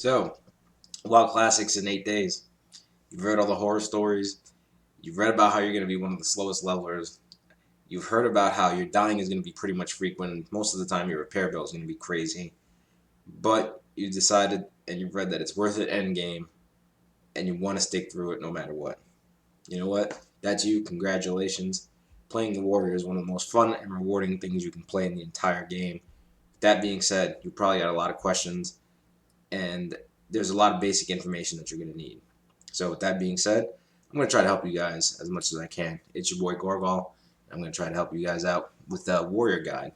So, WoW Classics in 8 days. You've read all the horror stories. You've read about how you're going to be one of the slowest levelers. You've heard about how your dying is going to be pretty much frequent. Most of the time, your repair bill is going to be crazy. But you decided and you've read that it's worth it end game, and you want to stick through it no matter what. You know what? That's you. Congratulations. Playing the Warrior is one of the most fun and rewarding things you can play in the entire game. That being said, you probably got a lot of questions, and there's a lot of basic information that you're going to need. So with that being said, I'm going to try to help you guys as much as I can. It's your boy Gorval. I'm going to try to help you guys out with the Warrior Guide.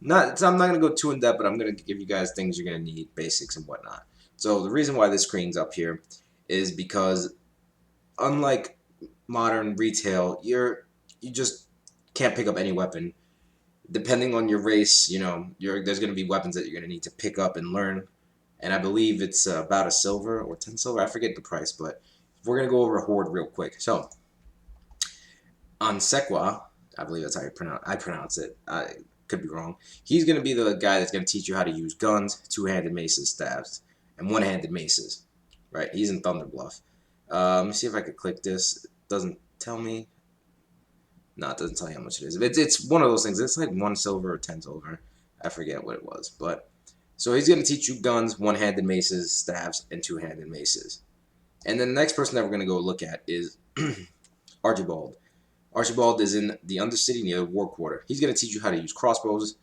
I'm not going to go too in depth, but I'm going to give you guys things you're going to need, basics and whatnot. So the reason why this screen's up here is because unlike modern retail, you just can't pick up any weapon. Depending on your race, there's going to be weapons that you're going to need to pick up and learn, and I believe it's about a silver or 10 silver. I forget the price, but we're gonna go over Horde real quick. So on Sekwa, I believe that's how I pronounce it. I could be wrong. He's gonna be the guy that's gonna teach you how to use guns, two-handed maces, staves, and one-handed maces. Right? He's in Thunderbluff. Let me see if I could click this. It doesn't tell me. No, it doesn't tell you how much it is. It's one of those things. It's like 1 silver or 10 silver. I forget what it was, but so he's going to teach you guns, one-handed maces, staves, and two-handed maces. And then the next person that we're going to go look at is Archibald. Archibald is in the Undercity near the War Quarter. He's going to teach you how to use crossbows.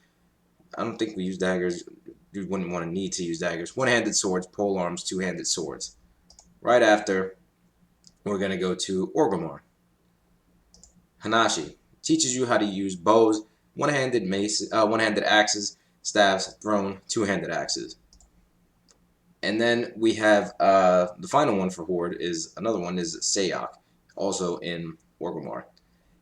I don't think we use daggers. You wouldn't want to need to use daggers. One-handed swords, pole arms, two-handed swords. Right after, we're going to go to Orgrimmar. Hanashi teaches you how to use bows, one-handed one-handed axes, staves, thrown, two-handed axes. And then we have the final one for Horde is another one is Sayok, also in Orgrimmar.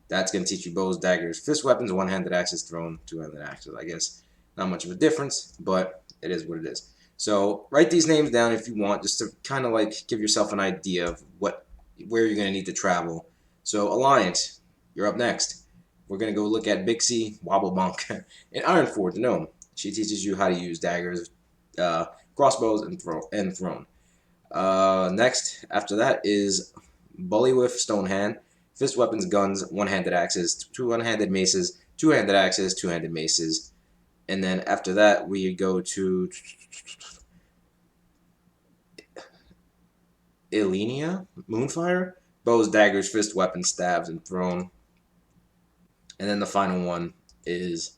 That's going to teach you bows, daggers, fist weapons, one-handed axes, thrown, two-handed axes. I guess not much of a difference, but it is what it is. So write these names down if you want, just to kind of like give yourself an idea of where you're going to need to travel. So Alliance, you're up next. We're going to go look at Bixie, Wobblebunk, and Ironforge Gnome. She teaches you how to use daggers, crossbows, and thrown. Next, after that, is Bullywith Stonehand, fist weapons, guns, one-handed axes, two one-handed maces, two-handed axes, two-handed maces. And then after that, we go to Elenia, Moonfire, bows, daggers, fist weapons, stabs, and thrown. And then the final one is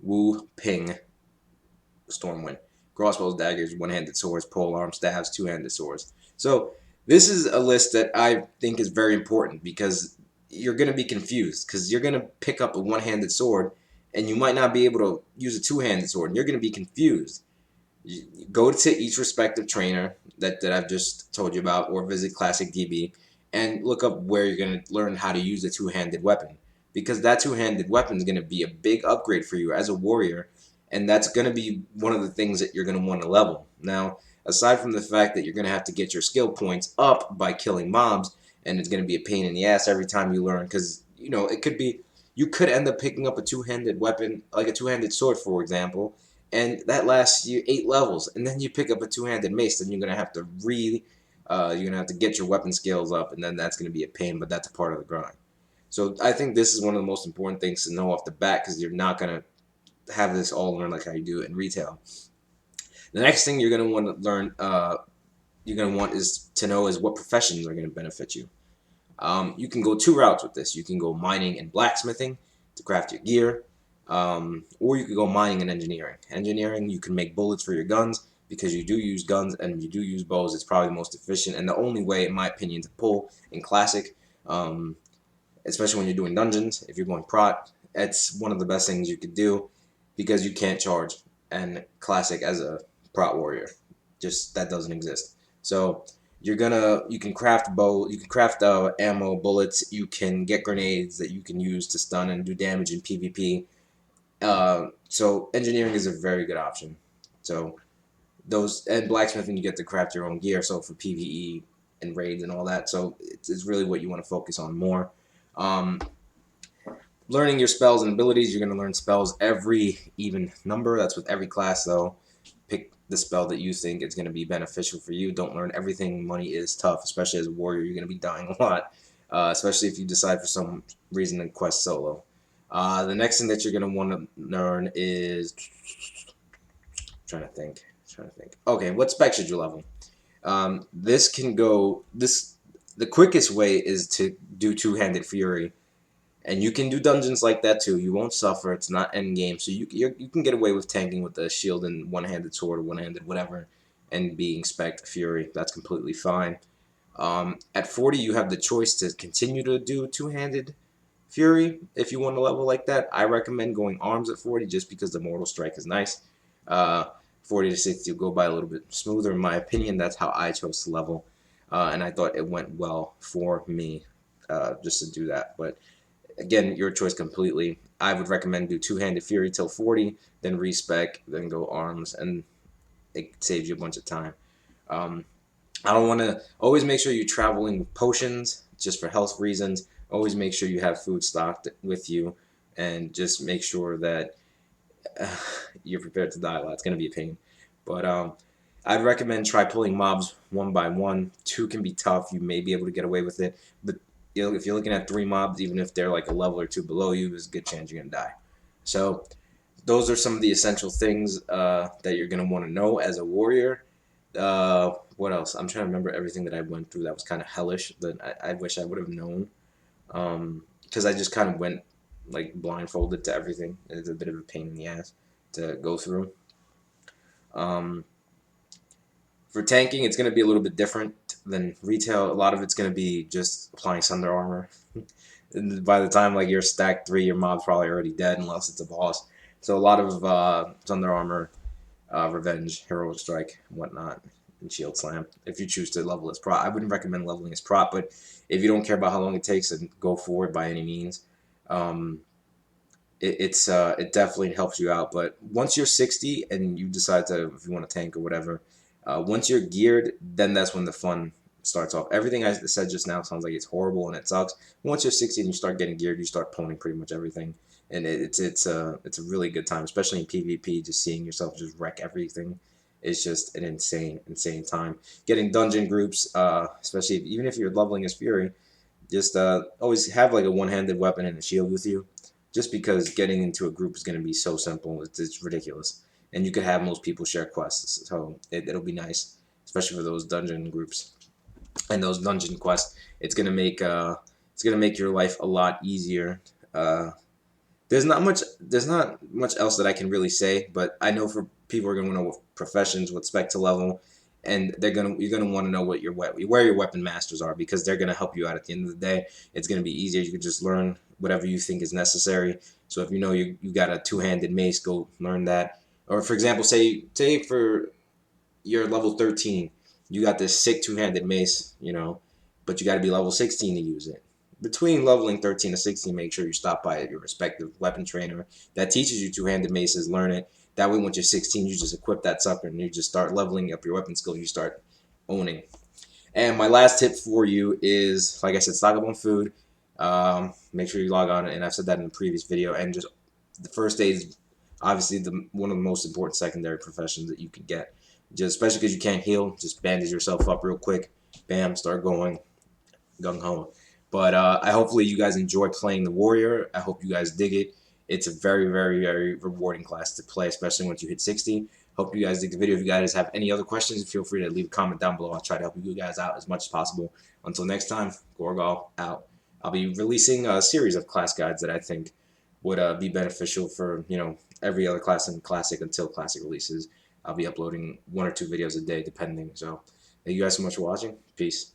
Wu Ping, Stormwind. Crossbows, daggers, one-handed swords, polearm, staves, two-handed swords. So this is a list that I think is very important because you're going to be confused because you're going to pick up a one-handed sword and you might not be able to use a two-handed sword and you're going to be confused. You go to each respective trainer that I've just told you about or visit Classic DB and look up where you're going to learn how to use a two-handed weapon because that two-handed weapon is going to be a big upgrade for you as a warrior, and that's going to be one of the things that you're going to want to level. Now, aside from the fact that you're going to have to get your skill points up by killing mobs, and it's going to be a pain in the ass every time you learn because, it could be, you could end up picking up a two-handed weapon, like a two-handed sword, for example, and that lasts you 8 levels, and then you pick up a two-handed mace, then you're going to have to get your weapon skills up, and then that's going to be a pain, but that's a part of the grind. So I think this is one of the most important things to know off the bat because you're not going to have this all learned like how you do it in retail. The next thing you're going to want to learn, you're going to want is to know is what professions are going to benefit you. You can go 2 routes with this. You can go mining and blacksmithing to craft your gear, or you could go mining and engineering. Engineering, you can make bullets for your guns because you do use guns and you do use bows. It's probably the most efficient and the only way, in my opinion, to pull in Classic, especially when you're doing dungeons. If you're going prot, it's one of the best things you could do because you can't charge. And Classic as a prot warrior, just that doesn't exist. So you can craft ammo, bullets. You can get grenades that you can use to stun and do damage in PvP. So engineering is a very good option. So those and blacksmithing, you get to craft your own gear. So for PvE and raids and all that. So it's really what you want to focus on more. Um, Learning your spells and abilities. You're going to learn spells every even number. That's with every class though. the spell that you think is going to be beneficial for you. Don't learn everything. Money is tough, especially as a warrior. You're going to be dying a lot, especially if you decide for some reason to quest solo. The next thing that you're going to want to learn is trying to think. Trying to think. Okay, what spec should you level? This can go. This the quickest way is to do two-handed fury, and you can do dungeons like that too. You won't suffer. It's not end game, so you can get away with tanking with the shield and one-handed sword or one-handed whatever, and being spec fury. That's completely fine. At 40, you have the choice to continue to do two-handed fury if you want to level like that. I recommend going arms at 40 just because the mortal strike is nice. 40 to 60 will go by a little bit smoother in my opinion. That's how I chose to level, and I thought it went well for me just to do that. But again, your choice completely. I would recommend do two-handed fury till 40, then respec, then go arms, and it saves you a bunch of time. I don't want to always make sure you're traveling with potions just for health reasons. Always make sure you have food stocked with you, and just make sure that you're prepared to die a lot. It's going to be a pain. But I'd recommend try pulling mobs one by one. Two can be tough. You may be able to get away with it. But if you're looking at three mobs, even if they're like a level or two below you, there's a good chance you're going to die. So those are some of the essential things that you're going to want to know as a warrior. What else? I'm trying to remember everything that I went through that was kind of hellish that I wish I would have known. Because I just kind of went like blindfolded to everything. It's a bit of a pain in the ass to go through. For tanking, it's going to be a little bit different than retail. A lot of it's going to be just applying Thunder Armor. And by the time like you're stacked 3, your mob's probably already dead unless it's a boss. So a lot of Thunder Armor, Revenge, Heroic Strike, and whatnot, and Shield Slam. If you choose to level as prop, I wouldn't recommend leveling as prop, but if you don't care about how long it takes, then go for it by any means. It definitely helps you out. But once you're 60 and you decide to, if you want to tank or whatever, once you're geared, then that's when the fun starts off. Everything I said just now sounds like it's horrible and it sucks. Once you're 60 and you start getting geared, you start pwning pretty much everything, and it's a really good time, especially in PvP. Just seeing yourself just wreck everything is just an insane time. Getting dungeon groups, especially even if you're leveling as Fury, just always have like a one-handed weapon and a shield with you, just because getting into a group is going to be so simple. It's ridiculous, and you could have most people share quests, so it'll be nice, especially for those dungeon groups and those dungeon quests. It's gonna make your life a lot easier. There's not much else that I can really say, but I know for people are gonna know what professions, what spec to level, and you're gonna want to know where your weapon masters are, because they're gonna help you out at the end of the day. It's gonna be easier. You can just learn whatever you think is necessary. So if you know you got a two-handed mace, go learn that. Or for example, say for your level 13, you got this sick two-handed mace, but you got to be level 16 to use it. Between leveling 13 to 16, make sure you stop by your respective weapon trainer that teaches you two-handed maces, learn it. That way, once you're 16, you just equip that sucker and you just start leveling up your weapon skill. You start owning. And my last tip for you is, like I said, stock up on food. Make sure you log on, and I've said that in the previous video. And just the first aid is obviously one of the most important secondary professions that you could get. Just especially because you can't heal, just bandage yourself up real quick. Bam, start going gung ho. But I hopefully you guys enjoy playing the warrior. I hope you guys dig it. It's a very, very, very rewarding class to play, especially once you hit 60. Hope you guys dig the video. If you guys have any other questions, feel free to leave a comment down below. I'll try to help you guys out as much as possible. Until next time, Gorgal out. I'll be releasing a series of class guides that I think would be beneficial for every other class in Classic until Classic releases. I'll be uploading 1 or 2 videos a day, depending. So thank you guys so much for watching. Peace.